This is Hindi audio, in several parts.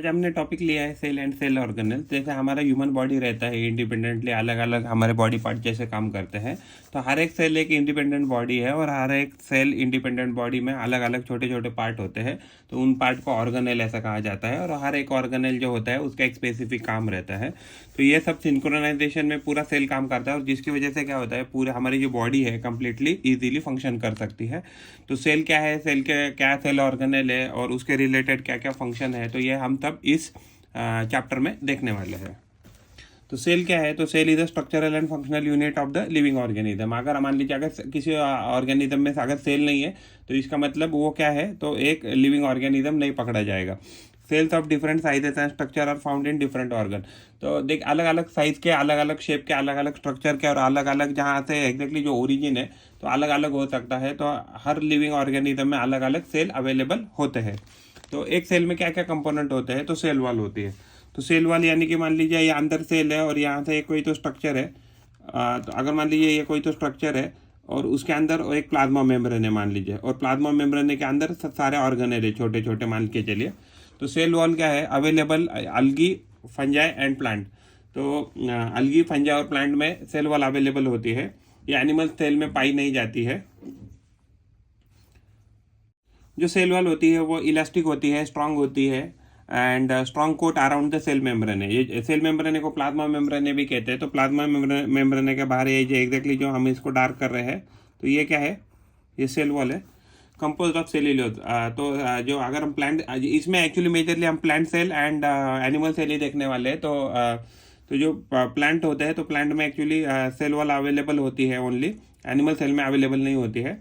आज हमने टॉपिक लिया है सेल एंड सेल ऑर्गेनेल। जैसे हमारा ह्यूमन बॉडी रहता है इंडिपेंडेंटली, अलग अलग हमारे बॉडी पार्ट जैसे काम करते हैं, तो हर एक सेल एक इंडिपेंडेंट बॉडी है और हर एक सेल इंडिपेंडेंट बॉडी में अलग अलग छोटे छोटे पार्ट होते हैं, तो उन पार्ट को ऑर्गेनेल ऐसा कहा जाता है। और हर एक ऑर्गेनेल जो होता है उसका एक स्पेसिफिक काम रहता है। तो ये सब सिंक्रोनाइजेशन में पूरा सेल काम करता है और जिसकी वजह से क्या होता है, पूरे हमारी जो बॉडी है कंप्लीटली इजीली फंक्शन कर सकती है। तो सेल क्या है, सेल के क्या सेल ऑर्गेनेल है और उसके रिलेटेड क्या क्या फंक्शन है, तो ये हम तब इस चैप्टर में देखने वाले हैं। तो सेल क्या है, तो cell is the structural and functional unit of the living organism. अगर मान लीजिए अगर किसी ऑर्गेनिज्म में अगर सेल नहीं है तो इसका मतलब वो क्या है, तो एक लिविंग ऑर्गेनिज्म नहीं पकड़ा जाएगा। Cells of different sizes and structure are found in different organ. तो देख, अलग अलग साइज के, अलग अलग शेप के, अलग अलग स्ट्रक्चर के और अलग अलग जहाँ से एग्जैक्टली जो ओरिजिन है तो अलग अलग हो सकता है। तो हर लिविंग ऑर्गेनिज्म में अलग अलग सेल अवेलेबल होते हैं। तो एक सेल में क्या क्या कंपोनेंट होते हैं, तो सेल वॉल होती है। तो सेल वॉल यानी कि मान लीजिए ये अंदर सेल है और यहाँ से कोई तो स्ट्रक्चर है। तो अगर मान लीजिए ये कोई तो स्ट्रक्चर है और उसके अंदर एक प्लाज्मा मेम्ब्रेन है मान लीजिए, और प्लाज्मा मेम्ब्रेन के अंदर सारे ऑर्गेनेल है छोटे छोटे मान के चलिए। तो सेल वॉल क्या है, available algae, fungi and plant. तो अल्गी, फंजाई और प्लांट में सेल वॉल अवेलेबल होती है। ये एनिमल सेल में पाई नहीं जाती है। जो सेल वॉल होती है वो इलास्टिक होती है, स्ट्रांग होती है and strong coat around the cell membrane है। ये सेल मेम्ब्रेन को प्लाज्मा मेम्ब्रेन भी कहते हैं। तो प्लाज्मा मेम्ब्रेन के बाहर ये जो एग्जैक्टली जो हम इसको डार्क कर रहे हैं, तो ये क्या है, ये सेल वॉल है कंपोज्ड ऑफ सेल्यूलोज। तो जो अगर हम प्लांट, इसमें एक्चुअली मेजरली हम plant cell and animal cell ही देखने वाले हैं। तो जो प्लांट होते हैं तो प्लांट में एक्चुअली सेल वॉल अवेलेबल होती है ओनली, एनिमल सेल में अवेलेबल नहीं होती है।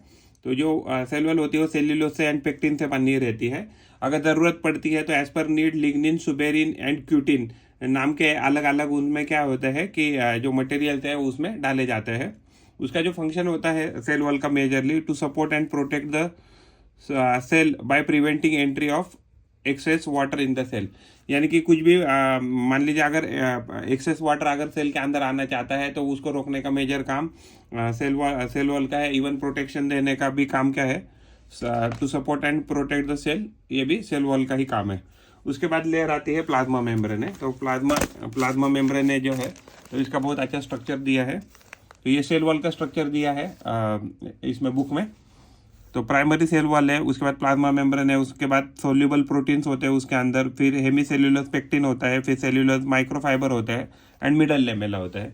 तो जो सेल वॉल होती है वो सेल्यूलोज से एंड पेक्टिन से बनी रहती है। अगर ज़रूरत पड़ती है तो as per need lignin, suberin and cutin नाम के अलग अलग उनमें क्या होता है कि जो मटेरियल्स है उसमें डाले जाते हैं। उसका जो फंक्शन होता है सेल वॉल का majorly to support and protect the cell by preventing entry of excess water in the cell. यानी कि कुछ भी मान लीजिए अगर एक्सेस वाटर अगर सेल के अंदर आना चाहता है तो उसको रोकने का मेजर काम सेल वॉल का है। इवन प्रोटेक्शन देने का भी काम क्या है, to support and protect the cell, ये भी सेल वॉल का ही काम है। उसके बाद लेयर आती है प्लाज्मा मेम्ब्रेन। तो प्लाज्मा मेम्ब्रेन जो है तो इसका बहुत अच्छा स्ट्रक्चर दिया है। तो ये सेल वॉल का स्ट्रक्चर दिया है इसमें बुक में। तो प्राइमरी सेल वॉल है, उसके बाद प्लाज्मा मेम्ब्रेन है, उसके बाद सोल्यूबल प्रोटीन्स होते हैं उसके अंदर, फिर हेमीसेल्यूलोज पेक्टिन होता है, फिर सेल्यूलोज माइक्रोफाइबर होता है एंड मिडल लेमेला होता है।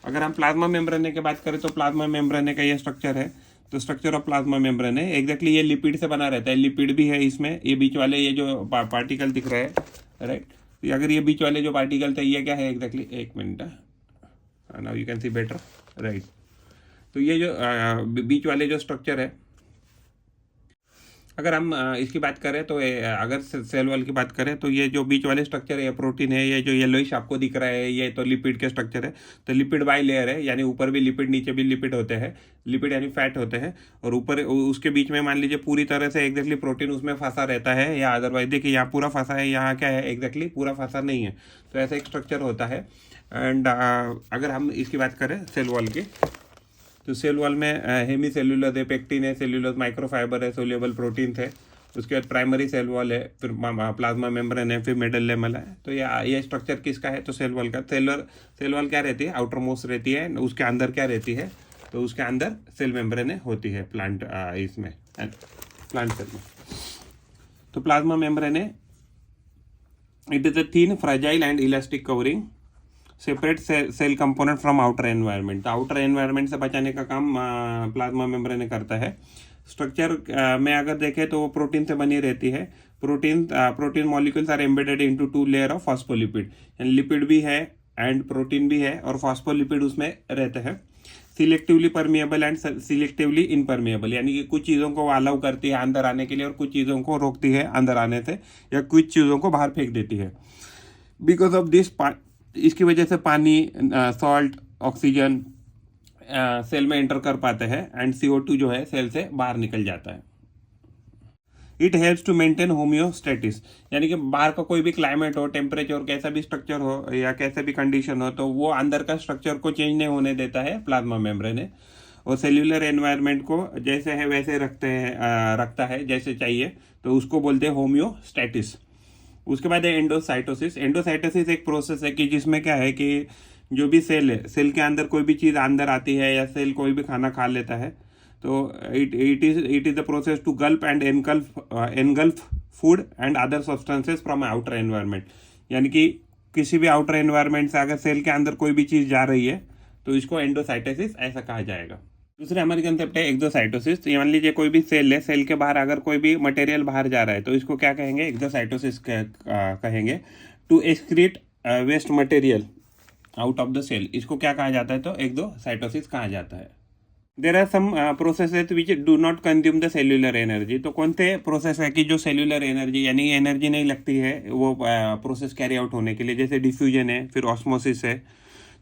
अगर हम प्लाज्मा मेम्ब्रेन की बात करें तो प्लाज्मा मेम्ब्रेन का ये स्ट्रक्चर है। तो स्ट्रक्चर ऑफ प्लाज्मा मेम्ब्रेन है एग्जैक्टली ये लिपिड से बना रहता है। लिपिड भी है इसमें, ये बीच वाले ये जो पार्टिकल दिख रहे हैं, राइट। अगर ये बीच वाले जो पार्टिकल थे ये क्या है एग्जैक्टली, एक minute, now you can see better, right. तो ये जो बीच वाले जो स्ट्रक्चर है, अगर हम इसकी बात करें तो अगर सेल वॉल की बात करें तो ये जो बीच वाले स्ट्रक्चर है ये प्रोटीन है। ये जो येलोइश आपको दिख रहा है ये तो लिपिड के स्ट्रक्चर है। तो लिपिड बाई लेयर है, यानी ऊपर भी लिपिड नीचे भी लिपिड होते हैं। लिपिड यानी फैट होते हैं और ऊपर उसके बीच में मान लीजिए पूरी तरह से एग्जैक्टली प्रोटीन उसमें फंसा रहता है, या अदरवाइज देखिए यहाँ पूरा फंसा है, यहाँ क्या है एग्जैक्टली पूरा फंसा नहीं है। तो ऐसा एक स्ट्रक्चर होता है। एंड अगर हम इसकी बात करें सेल वॉल की, तो सेल वॉल में हेमी सेल्यूलोज है, पेक्टिन है, सेल्यूलोज माइक्रोफाइबर है, सोल्यूबल प्रोटीन है। उसके बाद प्राइमरी सेल वॉल है, फिर प्लाज्मा मेम्ब्रेन है, फिर मिडल लेमल है। तो ये स्ट्रक्चर किसका है, तो सेल वॉल का। सेल वॉल क्या रहती है, आउटर मोस्ट रहती है। उसके अंदर क्या रहती है, तो उसके अंदर सेल मेम्ब्रेन होती है प्लांट इसमें प्लांट सेल में। तो plasma membrane it is a thin, fragile and elastic covering separate cell component from outer environment. तो आउटर एनवायरनमेंट से बचाने का काम प्लाज्मा मेम्ब्रेन करता है। स्ट्रक्चर में अगर देखें तो वो प्रोटीन से बनी रहती है। Protein molecules are embedded into 2 layer of phospholipid, यानी लिपिड भी है एंड प्रोटीन भी है और फॉस्फोलिपिड उसमें रहते हैं। सिलेक्टिवली परमिएबल एंड सिलेक्टिवली इनपरमिएबल, यानी कि कुछ चीज़ों को अलाउ करती है अंदर आने के लिए और कुछ चीज़ों को रोकती है अंदर आने से, या कुछ चीज़ों को बाहर फेंक देती है। बिकॉज ऑफ दिस, इसकी वजह से पानी, सॉल्ट, ऑक्सीजन सेल में एंटर कर पाते हैं एंड CO2 जो है सेल से बाहर निकल जाता है। It helps to maintain homeostasis, यानी कि बाहर का कोई भी क्लाइमेट हो, टेम्परेचर, कैसा भी स्ट्रक्चर हो या कैसे भी कंडीशन हो, तो वो अंदर का स्ट्रक्चर को चेंज नहीं होने देता है प्लाज्मा मेम्ब्रेन। और सेल्यूलर एनवायरनमेंट को जैसे है वैसे रखता है जैसे चाहिए, तो उसको बोलते हैं होम्योस्टेटिस। उसके बाद है एंडोसाइटोसिस। एंडोसाइटोसिस एक प्रोसेस है कि जिसमें क्या है कि जो भी सेल है, सेल के अंदर कोई भी चीज़ अंदर आती है या सेल कोई भी खाना खा लेता है, तो it is the process to gulp and engulf food and other substances from outer environment. यानी कि किसी भी आउटर एनवायरनमेंट से अगर सेल के अंदर कोई भी चीज़ जा रही है तो इसको एंडोसाइटोसिस ऐसा कहा जाएगा। दूसरे हमारी कंसेप्ट है एक्सोसाइटोसिस। मान लीजिए कोई भी सेल है, सेल के बाहर अगर कोई भी मटेरियल बाहर जा रहा है तो इसको क्या कहेंगे? एक्सोसाइटोसिस कहेंगे। To excrete waste material out of the cell, इसको क्या कहा जाता है? तो एक्सोसाइटोसिस कहा जाता है। There are some processes which do not consume the cellular energy. तो कौन से प्रोसेस है कि जो सेल्यूलर एनर्जी यानी एनर्जी नहीं लगती है वो प्रोसेस कैरी आउट होने के लिए? जैसे डिफ्यूजन है, फिर ऑस्मोसिस है।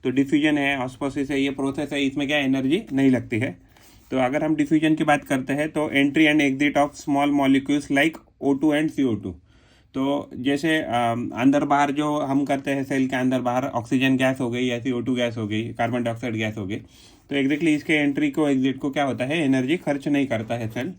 तो डिफ्यूजन है, ऑस्मोसिस है, ये प्रोसेस है, इसमें क्या एनर्जी नहीं लगती है। तो अगर हम डिफ्यूजन की बात करते हैं तो entry and exit of small molecules like O2 and CO2। तो जैसे अंदर बाहर जो हम करते हैं सेल के अंदर बाहर, ऑक्सीजन गैस हो गई या CO2 गैस हो गई, कार्बन डाइऑक्साइड गैस हो गई, तो एग्जैक्टली इसके एंट्री को एग्जिट को क्या होता है? एनर्जी खर्च नहीं करता है सेल।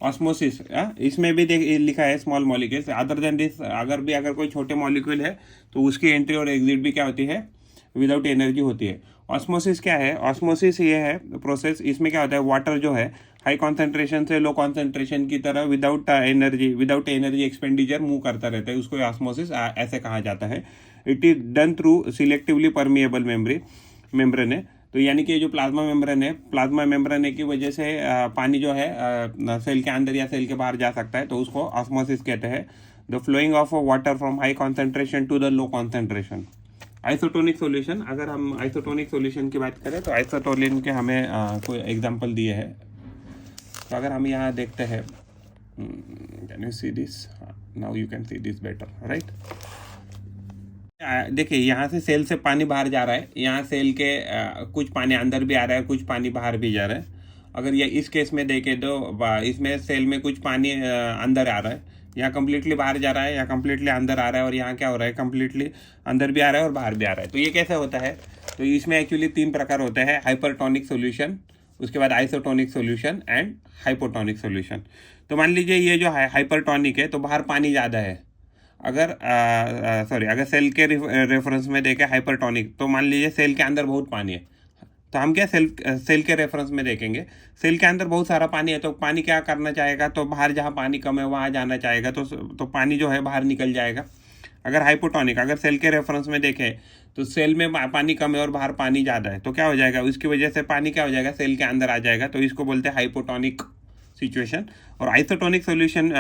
ऑस्मोसिस, इसमें भी लिखा है small molecules other than this. अगर कोई छोटे मॉलिक्यूल है तो उसकी एंट्री और एग्जिट भी क्या होती है? विदाउट एनर्जी होती है। ऑस्मोसिस क्या है? ऑस्मोसिस ये है प्रोसेस, इसमें क्या होता है? वाटर जो है हाई कॉन्सेंट्रेशन से लो कॉन्सेंट्रेशन की तरह विदाउट एनर्जी एक्सपेंडिचर मूव करता रहता है, उसको ऑस्मोसिस ऐसे कहा जाता है। It is done through selectively permeable membrane है। तो यानी कि जो प्लाज्मा मेम्ब्रेन की वजह से पानी जो है सेल के अंदर या सेल के बाहर जा सकता है, तो उसको ऑस्मोसिस कहते हैं। The flowing of water from high concentration to the low concentration. Isotonic solution, अगर हम आइसोटोनिक सॉल्यूशन की बात करें तो आइसोटोनिक के हमें कोई एग्जांपल दिए हैं। तो अगर हम यहाँ देखते हैं, can you see this? Now you can see this better, right? देखिए यहाँ से सेल से पानी बाहर जा रहा है, यहाँ सेल के कुछ पानी अंदर भी आ रहा है, कुछ पानी बाहर भी जा रहा है। अगर ये इस केस में देखें तो इसमें सेल में कुछ पानी अंदर आ रहा है, यहाँ कम्प्लीटली बाहर जा रहा है, यहाँ कम्प्लीटली अंदर आ रहा है, और यहाँ क्या हो रहा है? कम्प्लीटली अंदर भी आ रहा है और बाहर भी आ रहा है। तो ये कैसे होता है? तो इसमें एक्चुअली 3 प्रकार होते हैं: हाइपरटोनिक सोल्यूशन, उसके बाद isotonic solution and hypotonic solution. तो मान लीजिए ये जो हाइपरटोनिक है तो बाहर पानी ज़्यादा है। अगर सेल के रेफरेंस में देखें हाइपरटोनिक, तो मान लीजिए सेल के अंदर बहुत पानी है, तो हम क्या सेल के रेफरेंस में देखेंगे, सेल के अंदर बहुत सारा पानी है, तो पानी क्या करना चाहेगा? तो बाहर जहाँ पानी कम है वहाँ जाना चाहेगा, तो पानी जो है बाहर निकल जाएगा। अगर हाइपोटोनिक, अगर सेल के रेफरेंस में देखें तो सेल में पानी कम है और बाहर पानी ज़्यादा है, तो क्या हो जाएगा? उसकी वजह से पानी क्या हो जाएगा? सेल के अंदर आ जाएगा, तो इसको बोलते हैं हाइपोटोनिक सिचुएशन। और आइसोटोनिक सोल्यूशन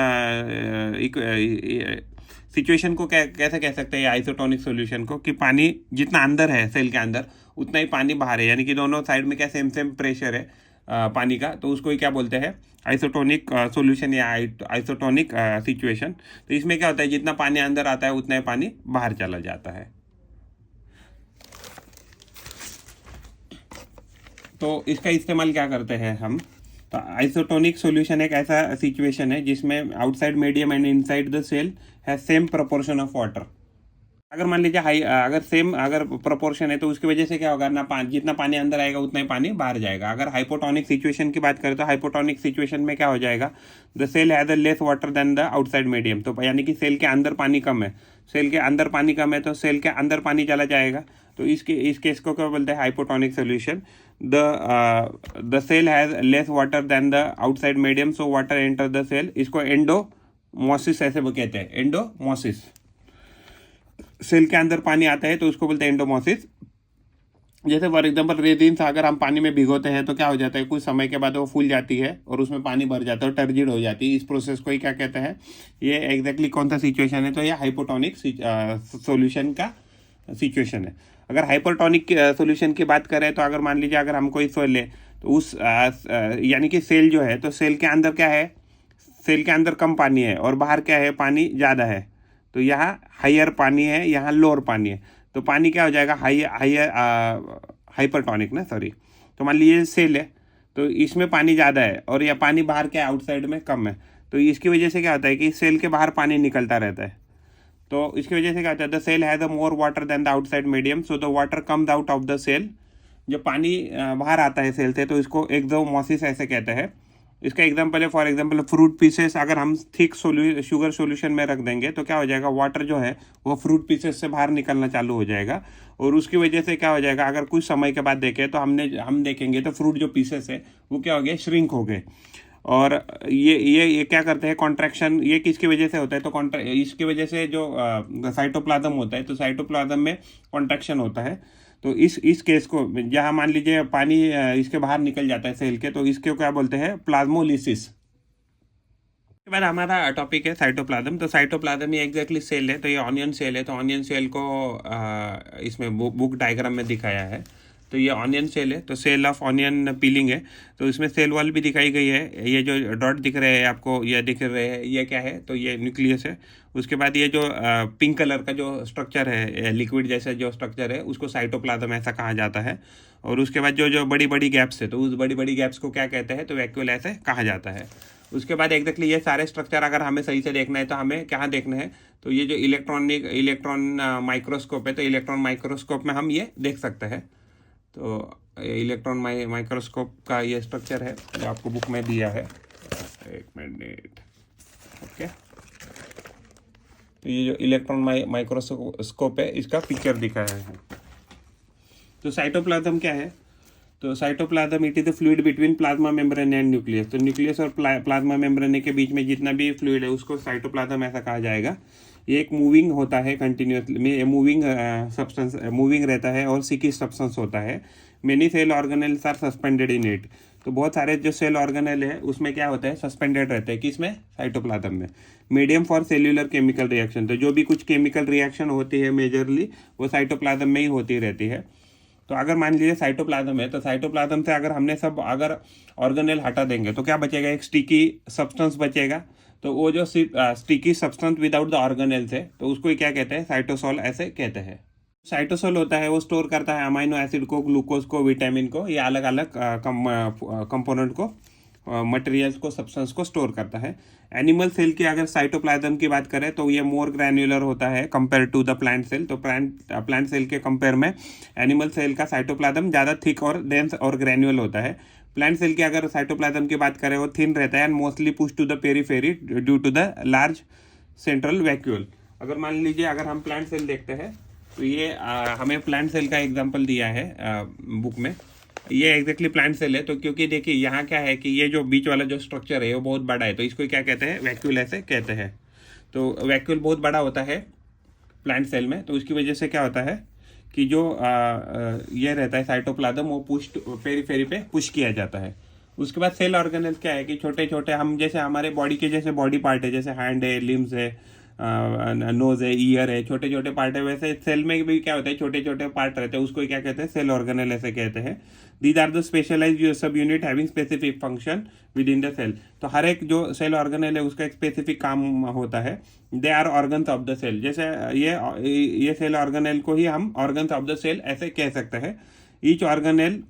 सिचुएशन को कैसे कह सकते हैं? आइसोटोनिक सोल्यूशन को कि पानी जितना अंदर है सेल के अंदर उतना ही पानी बाहर है, यानी कि दोनों साइड में क्या सेम प्रेशर है पानी का, तो उसको ही क्या बोलते हैं? आइसोटोनिक सोल्यूशन या आइसोटोनिक सिचुएशन। तो इसमें क्या होता है? जितना पानी अंदर आता है उतना ही पानी बाहर चला जाता है। तो इसका इस्तेमाल क्या करते हैं हम? तो आइसोटोनिक सॉल्यूशन एक ऐसा सिचुएशन है जिसमें outside medium and inside the cell has same proportion of water. अगर मान लीजिए अगर प्रोपोर्शन है तो उसकी वजह से क्या होगा? जितना पानी अंदर आएगा उतना ही पानी बाहर जाएगा। अगर हाइपोटोनिक सिचुएशन की बात करें तो हाइपोटोनिक सिचुएशन में क्या हो जाएगा? The cell has a less water than the outside medium. तो यानी कि सेल के अंदर पानी कम है, सेल के अंदर पानी कम है तो सेल के अंदर पानी चला जाएगा। तो इस केस को क्या बोलते हैं? Hypotonic solution. The cell has less water than the outside medium, so water enter the cell. इसको एंडोमोसिस ऐसे कहते हैं, एंडोमोसिस। सेल के अंदर पानी आता है तो उसको बोलते हैं एंडोमोसिस। जैसे फॉर एग्जाम्पल रेजिन अगर हम पानी में भिगोते हैं तो क्या हो जाता है? कुछ समय के बाद वो फूल जाती है और उसमें पानी भर जाता है और टर्जिड हो जाती है। इस प्रोसेस को ही क्या कहते हैं? ये एग्जैक्टली कौन सा सिचुएशन है? तो ये हाइपोटोनिक सोल्यूशन का सिचुएशन है। अगर हाइपरटोनिक सोल्यूशन की बात करें तो अगर मान लीजिए अगर हम कोई सोल ले तो उस यानी कि सेल जो है तो सेल के अंदर क्या है? सेल के अंदर कम पानी है और बाहर क्या है? पानी ज़्यादा है। तो यहाँ हायर पानी है, यहाँ लोअर पानी है, तो पानी क्या हो जाएगा? हाइपरटोनिक ना, सॉरी। तो मान लीजिए सेल है तो इसमें पानी ज़्यादा है और यह पानी बाहर क्या है? आउटसाइड में कम है। तो इसकी वजह से क्या होता है कि सेल के बाहर पानी निकलता रहता है। तो इसकी वजह से क्या होता है? The cell has a more water than the outside medium, so the water comes out of the cell. जब पानी बाहर आता है सेल से तो इसको एक्सोमोसिस ऐसे कहते हैं। इसका एग्जांपल है, फॉर एग्जांपल फ्रूट पीसेस अगर हम थिक शुगर सॉल्यूशन में रख देंगे तो क्या हो जाएगा, वाटर जो है वो फ्रूट पीसेस से बाहर निकलना चालू हो जाएगा, और उसकी वजह से क्या हो जाएगा, अगर कुछ समय के बाद देखें तो हम देखेंगे तो फ्रूट जो पीसेस है वो क्या हो गए, श्रिंक हो गए। और ये क्या करते हैं, कॉन्ट्रैक्शन, ये किसकी वजह से होता है, तो इसकी वजह से जो साइटोप्लाज्म होता है, तो साइटोप्लाज्म में कॉन्ट्रैक्शन होता है। तो इस केस को जहाँ मान लीजिए पानी इसके बाहर निकल जाता है सेल के, तो इसके क्या बोलते हैं, प्लाज्मोलिसिस। उसके बाद हमारा टॉपिक है साइटोप्लाज्म। तो साइटोप्लाज्म ये एग्जैक्टली सेल है, तो ये ऑनियन सेल है। तो ऑनियन सेल को इसमें बुक डायग्राम में दिखाया है। तो ये ऑनियन सेल है, तो सेल ऑफ ऑनियन पीलिंग है। तो इसमें सेल वॉल भी दिखाई गई है। ये जो डॉट दिख रहे हैं आपको, ये दिख रहे हैं, ये क्या है, तो ये न्यूक्लियस है। उसके बाद ये जो पिंक कलर का जो स्ट्रक्चर है, लिक्विड जैसा जो स्ट्रक्चर है, उसको साइटोप्लाज्म ऐसा कहा जाता है। और उसके बाद जो जो बड़ी बड़ी गैप्स है, तो उस बड़ी बड़ी गैप्स को क्या कहते हैं, तो वैक्यूल ऐसे कहा जाता है। उसके बाद एग्जैक्टली ये सारे स्ट्रक्चर अगर हमें सही से देखना है तो हमें कहाँ देखना है, तो ये जो इलेक्ट्रॉन माइक्रोस्कोप है, तो इलेक्ट्रॉन माइक्रोस्कोप में हम ये देख सकते हैं। तो इलेक्ट्रॉन माइक्रोस्कोप का ये स्ट्रक्चर है जो आपको बुक में दिया है, एक मिनट, ओके। तो ये जो इलेक्ट्रॉन माइक्रोस्कोप है, इसका पिक्चर दिखाया है। तो साइटोप्लाज्म क्या है, तो cytoplasm it is the fluid between plasma membrane and nucleus. तो न्यूक्लियस और प्लाज्मा मेम्ब्रेन के बीच में जितना भी फ्लूइड है उसको साइटोप्लाज्म ऐसा कहा जाएगा। ये एक मूविंग होता है, कंटिन्यूसली मूविंग सब्सटेंस, मूविंग रहता है और सिकी सब्सटेंस होता है। Many cell organelles are suspended in it. तो बहुत सारे जो सेल ऑर्गेनेल है उसमें क्या होता है, सस्पेंडेड रहते हैं, किसमें, साइटोप्लाज्म में। Medium for cellular chemical reaction, तो जो भी कुछ केमिकल रिएक्शन होती है मेजरली वो साइटोप्लाज्म में ही होती रहती है। तो अगर मान लीजिए साइटोप्लाज्म है, तो साइटोप्लाज्म से अगर हमने सब अगर ऑर्गेनेल हटा देंगे तो क्या बचेगा, एक स्टिकी सब्सटेंस बचेगा। तो वो जो sticky substance without the organelles है, तो उसको क्या कहते हैं, साइटोसोल ऐसे कहते हैं। साइटोसोल होता है वो स्टोर करता है अमाइनो एसिड को, ग्लूकोज को, विटामिन को, ये अलग अलग कंपोनेंट को, मटेरियल्स को, सब्सटेंस को स्टोर करता है। एनिमल सेल की अगर साइटोप्लाज्म की बात करें तो ये मोर ग्रैन्युलर होता है compare to the plant cell. तो प्लांट सेल के कंपेयर में एनिमल सेल का साइटोप्लाज्म ज़्यादा थिक और डेंस और ग्रैन्युअल होता है। प्लांट सेल की अगर साइटोप्लाज्म की बात करें वो थिन रहता है and mostly push to the periphery due to the large central vacuole. अगर मान लीजिए अगर हम प्लांट सेल देखते हैं तो ये हमें प्लांट सेल का एग्जाम्पल दिया है बुक में। ये एग्जैक्टली प्लांट सेल है। तो क्योंकि देखिए यहाँ क्या है कि ये जो बीच वाला जो स्ट्रक्चर है वो बहुत बड़ा है, तो इसको क्या कहते हैं, वैक्यूल ऐसे कहते हैं। तो वैक्यूल बहुत बड़ा होता है प्लांट सेल में, तो उसकी वजह से क्या होता है कि जो ये रहता है साइटोप्लाज्म वो पुश पेरीफेरी पे पुश किया जाता है। उसके बाद सेल ऑर्गेनेल क्या है कि छोटे छोटे, हम जैसे हमारे बॉडी के जैसे बॉडी पार्ट है, जैसे हैंड है, लिम्स है, नोज है, ईयर है, छोटे छोटे पार्ट है, वैसे सेल में भी क्या होता है, छोटे छोटे पार्ट रहते हैं, उसको क्या कहते हैं, सेल ऑर्गेनेल ऐसे कहते हैं। These are the specialised sub unit having specific function within the cell. तो हर एक जो सेल ऑर्गेनेल है उसका एक स्पेसिफिक काम होता है। They are organs of the cell. जैसे ये सेल ऑर्गेनेल को ही हम ऑर्गन्स ऑफ द सेल ऐसे कह सकते हैं। Each organelle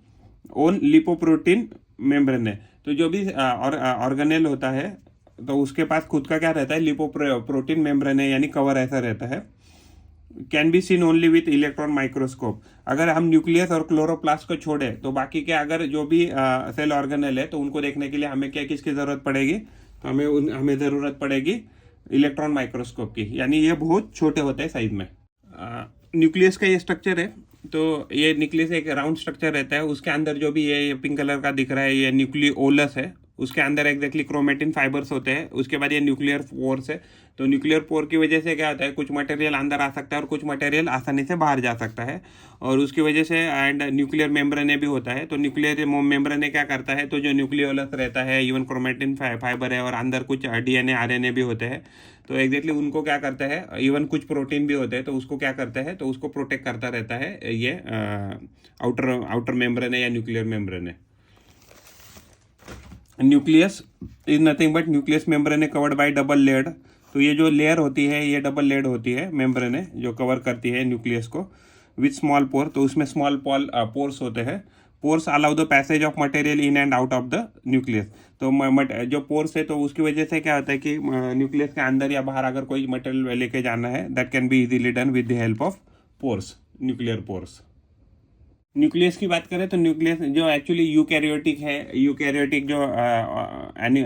own lipoprotein membrane है। तो जो भी ऑर्गेनेल होता है तो उसके पास खुद का क्या रहता है, लिपोप्रोटीन मेम्ब्रेन है, यानी कवर ऐसा रहता है। Can be seen only with electron microscope. अगर हम न्यूक्लियस और क्लोरोप्लास्ट को छोड़े तो बाकी के अगर जो भी सेल ऑर्गेनेल है तो उनको देखने के लिए हमें क्या किसकी ज़रूरत पड़ेगी, तो हमें ज़रूरत पड़ेगी इलेक्ट्रॉन माइक्रोस्कोप की, यानी ये बहुत छोटे होते हैं साइज में। न्यूक्लियस का ये स्ट्रक्चर है। तो ये न्यूक्लियस एक राउंड स्ट्रक्चर रहता है, उसके अंदर जो भी ये पिंक कलर का दिख रहा है ये न्यूक्लियोलस है। उसके अंदर एग्जैक्टली क्रोमेटिन फाइबर्स होते हैं। उसके बाद ये न्यूक्लियर पोर्स है। तो न्यूक्लियर पोर की वजह से क्या होता है, कुछ मटेरियल अंदर आ सकता है और कुछ मटेरियल आसानी से बाहर जा सकता है। और उसकी वजह से एंड न्यूक्लियर मेम्ब्रेन भी होता है। तो न्यूक्लियर मेम्ब्रेन क्या करता है, तो जो न्यूक्लियोलस रहता है, इवन क्रोमेटिन फाइबर है और अंदर कुछ डीएनए आरएनए भी होते हैं। तो एग्जैक्टली उनको क्या करता है, इवन कुछ प्रोटीन भी होते हैं, तो उसको क्या करता है, तो उसको प्रोटेक्ट करता रहता है ये आउटर मेम्ब्रेन है या न्यूक्लियर मेम्ब्रेन है। Nucleus is nothing but nucleus membrane covered by double layered. तो ये जो लेयर होती है ये डबल लेयर्ड होती है, मेम्ब्रेन है जो कवर करती है न्यूक्लियस को विथ स्मॉल पोर। तो उसमें स्मॉल पोर्स होते हैं। Pores allow the passage of material in and out of the nucleus. तो जो पोर्स है तो उसकी वजह से क्या होता है कि न्यूक्लियस के अंदर या बाहर अगर कोई मटेरियल लेके जाना है that can be easily done with the help of pores, nuclear pores. Nucleus की बात करें तो न्यूक्लियस जो एक्चुअली यूकैरियोटिक है, यूकैरियोटिक जो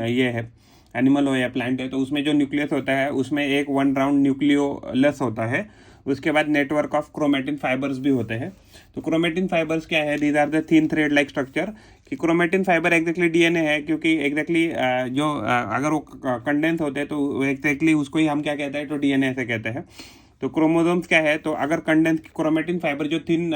ये है एनिमल हो या प्लांट है, तो उसमें जो न्यूक्लियस होता है उसमें एक वन राउंड न्यूक्लियोलस होता है। उसके बाद नेटवर्क ऑफ क्रोमेटिन फाइबर्स भी होते हैं। तो क्रोमेटिन फाइबर्स क्या है? These are the thin thread like structure. कि क्रोमेटिन फाइबर एग्जैक्टली डीएनए है, क्योंकि एग्जैक्टली जो अगर वो कंडेंस होते हैं तो एग्जैक्टली उसको ही हम क्या कहते हैं? तो डीएनए से कहते हैं। तो क्रोमोसोम्स क्या है? तो अगर कंडेंस क्रोमेटिन फाइबर जो थिन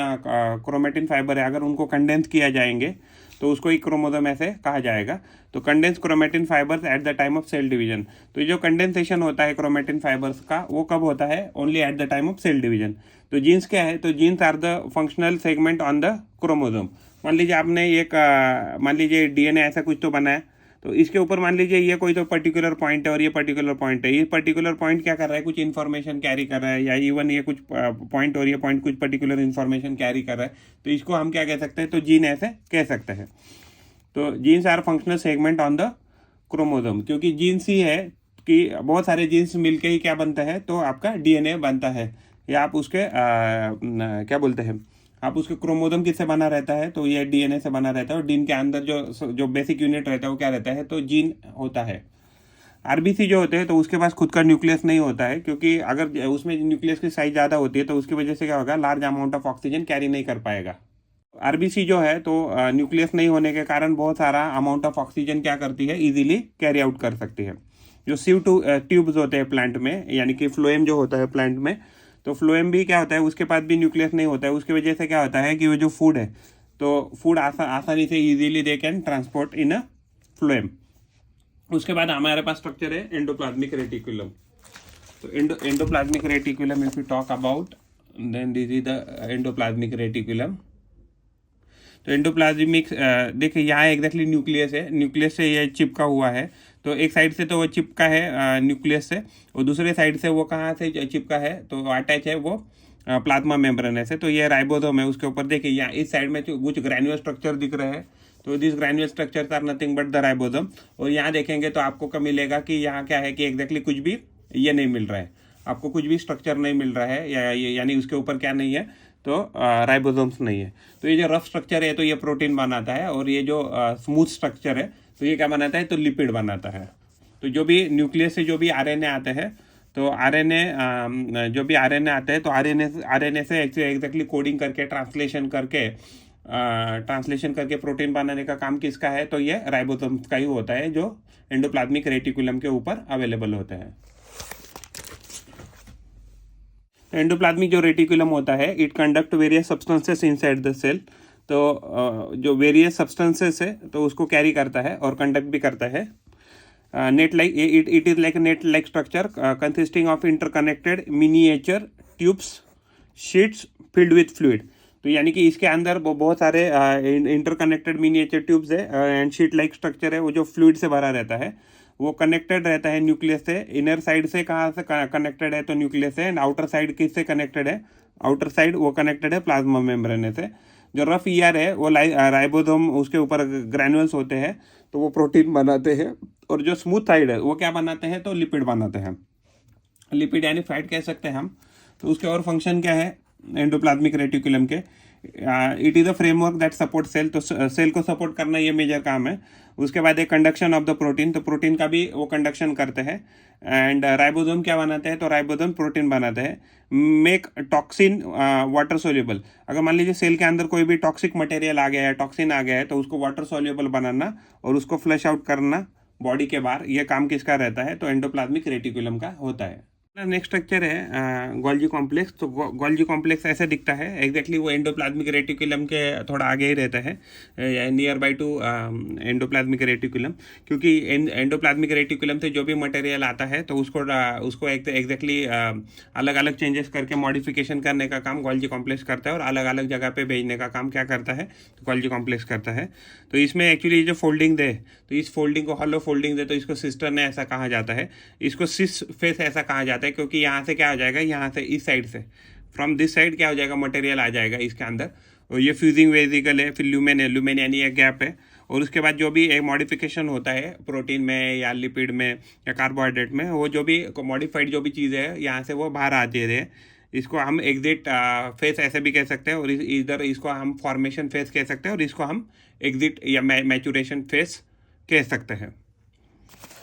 क्रोमेटिन फाइबर है, अगर उनको कंडेंस किया जाएंगे तो उसको ही क्रोमोसोम ऐसे कहा जाएगा। तो condense chromatin fibres at the time of cell division. तो जो कंडेंसेशन होता है क्रोमेटिन फाइबर्स का, वो कब होता है? Only at the time of cell division. तो जीन्स क्या है? तो genes are the functional segment on the chromosome. मान लीजिए आपने एक मान लीजिए डीएनए ऐसा कुछ तो बना है, तो इसके ऊपर मान लीजिए ये कोई तो पर्टिकुलर पॉइंट है और ये पर्टिकुलर पॉइंट है। ये पर्टिकुलर पॉइंट क्या कर रहा है? कुछ इन्फॉर्मेशन कैरी कर रहा है, या इवन ये कुछ पॉइंट और ये पॉइंट कुछ पर्टिकुलर इन्फॉर्मेशन कैरी कर रहा है। तो इसको हम क्या कह सकते हैं? तो जीन ऐसे कह सकते हैं। तो genes are functional segment on the chromosome, क्योंकि जीन्स ही है कि बहुत सारे जीन्स मिलके ही क्या बनता है? तो आपका डीएनए बनता है। या आप उसके क्या बोलते हैं, आप उसके क्रोमोसोम किससे बना रहता है? तो ये डीएनए से बना रहता है। और डीएनए के अंदर जो बेसिक यूनिट रहता है वो क्या रहता है? तो जीन होता है। आरबीसी जो होते हैं तो उसके पास खुद का न्यूक्लियस नहीं होता है, क्योंकि अगर उसमें न्यूक्लियस की साइज ज़्यादा होती है तो उसकी वजह से क्या होगा? Large amount of oxygen carry नहीं कर पाएगा। आरबीसी जो है तो न्यूक्लियस नहीं होने के कारण बहुत सारा अमाउंट ऑफ ऑक्सीजन क्या करती है? इजीली कैरी आउट कर सकती है। जो सीव ट्यूब्स होते हैं प्लांट में, यानी कि फ्लोएम जो होता है प्लांट में, तो फ्लोएम भी क्या होता है? उसके पास भी न्यूक्लियस नहीं होता है। उसकी वजह से क्या होता है कि वो जो फूड है, तो फूड आसानी से easily they can transport in a phloem. उसके बाद हमारे पास स्ट्रक्चर है एंडोप्लाज्मिक रेटिकुलम। तो endoplasmic reticulum if you talk about, then this is the endoplasmic reticulum. तो एंडोप्लाज्मिक देखिए यहाँ एग्जैक्टली न्यूक्लियस है, न्यूक्लियस से ये चिपका हुआ है। तो एक साइड से तो वो चिपका है न्यूक्लियस से, और दूसरे साइड से वो कहाँ से चिपका है? तो अटैच है वो प्लाज्मा मेम्ब्रेन से। तो ये राइबोसोम है, उसके ऊपर देखिए यहाँ इस साइड में कुछ ग्रैन्युलर स्ट्रक्चर दिख रहे हैं। तो this granular structures are nothing but the ribosome. और यहाँ देखेंगे तो आपको क्या मिलेगा कि यहाँ क्या है कि एग्जैक्टली कुछ भी ये नहीं मिल रहा है, आपको कुछ भी स्ट्रक्चर नहीं मिल रहा है, यानी उसके ऊपर क्या नहीं है? तो राइबोसोम्स नहीं है। तो ये जो रफ स्ट्रक्चर है तो ये प्रोटीन बनाता है, और ये जो स्मूथ स्ट्रक्चर है तो ये क्या बनाता है? तो लिपिड बनाता है। तो जो भी न्यूक्लियस से जो भी आरएनए आते हैं, तो आरएनए जो भी आरएनए आते हैं तो आरएनए से एग्जैक्टली कोडिंग करके ट्रांसलेशन करके प्रोटीन बनाने का काम किसका है? तो ये राइबोसोम्स का ही होता है, जो एंडोप्लाज्मिक रेटिकुलम के ऊपर अवेलेबल होते हैं। एंडोप्लाज्मिक जो रेटिकुलम होता है, it conduct various substances inside the cell. तो जो वेरियस सब्सटेंसेस है तो उसको कैरी करता है और कंडक्ट भी करता है। Net like it is like net like structure consisting of interconnected miniature tubes sheets filled with fluid. तो यानी कि इसके अंदर वो बहुत सारे इंटरकनेक्टेड मिनिएचर ट्यूब्स है एंड शीट लाइक स्ट्रक्चर है, वो जो फ्लूइड से भरा रहता है, वो कनेक्टेड रहता है न्यूक्लियस से। इनर साइड से कहाँ से कनेक्टेड है? तो न्यूक्लियस से। एंड आउटर साइड किससे कनेक्टेड है? आउटर साइड वो कनेक्टेड है प्लाज्मा मेम्ब्रेन से। जो रफ ईयर है वो राइबोसोम, उसके ऊपर ग्रैन्युल्स होते हैं तो वो प्रोटीन बनाते हैं। और जो स्मूथ साइड है वो क्या बनाते हैं? तो लिपिड बनाते हैं। लिपिड यानी फैट कह सकते हैं हम। तो उसके और फंक्शन क्या है एंडोप्लाज्मिक रेटिकुलम के? It is a framework that support cell. तो सेल को सपोर्ट करना ये मेजर काम है। उसके बाद एक कंडक्शन ऑफ द प्रोटीन, तो प्रोटीन का भी वो कंडक्शन करते हैं। एंड राइबोसोम क्या बनाते हैं? तो राइबोसोम प्रोटीन बनाते हैं। Make toxin water soluble. अगर मान लीजिए सेल के अंदर कोई भी टॉक्सिक मटेरियल आ गया है, टॉक्सिन आ गया है, तो उसको वाटर सोल्यूबल बनाना और उसको फ्लश आउट करना बॉडी के बाहर, ये काम किसका रहता है? तो एंडोप्लाज्मिक रेटिकुलम का होता है। नेक्स्ट स्ट्रक्चर है गोल्जी कॉम्प्लेक्स। तो गोल्जी कॉम्प्लेक्स ऐसे दिखता है, एग्जैक्टली वो एंडोप्लाज्मिक रेटिकुलम के थोड़ा आगे ही रहता है, near by two endoplasmic reticulum. क्योंकि एंडोप्लाज्मिक रेटिकुलम से जो भी मटेरियल आता है तो उसको एग्जैक्टली अलग अलग चेंजेस करके मॉडिफिकेशन करने का काम गोल्जी कॉम्प्लेक्स करता है, और अलग अलग जगह पे भेजने का काम क्या करता है? तो गोल्जी कॉम्प्लेक्स करता है। तो इसमें एक्चुअली जो फोल्डिंग दे, तो इस फोल्डिंग को हॉलो फोल्डिंग दे, तो इसको सिस्टर ने ऐसा कहा जाता है। इसको सिस फेस ऐसा कहा जाता है, क्योंकि यहाँ से क्या हो जाएगा? यहाँ से इस साइड से, फ्रॉम दिस साइड क्या हो जाएगा? मटेरियल आ जाएगा इसके अंदर, और ये फ्यूजिंग वेजिकल है। फिर ल्यूमेन यानी एक गैप है। और उसके बाद जो भी एक मॉडिफिकेशन होता है प्रोटीन में या लिपिड में या कार्बोहाइड्रेट में, वो जो भी मॉडिफाइड जो भी चीज़ है यहाँ से वो बाहर आती है। इसको हम एग्जिट फेस ऐसे भी कह सकते हैं, और इधर इसको हम फॉर्मेशन फेस कह सकते हैं, और इसको हम एग्जिट या मैचुरेशन फेस कह सकते हैं।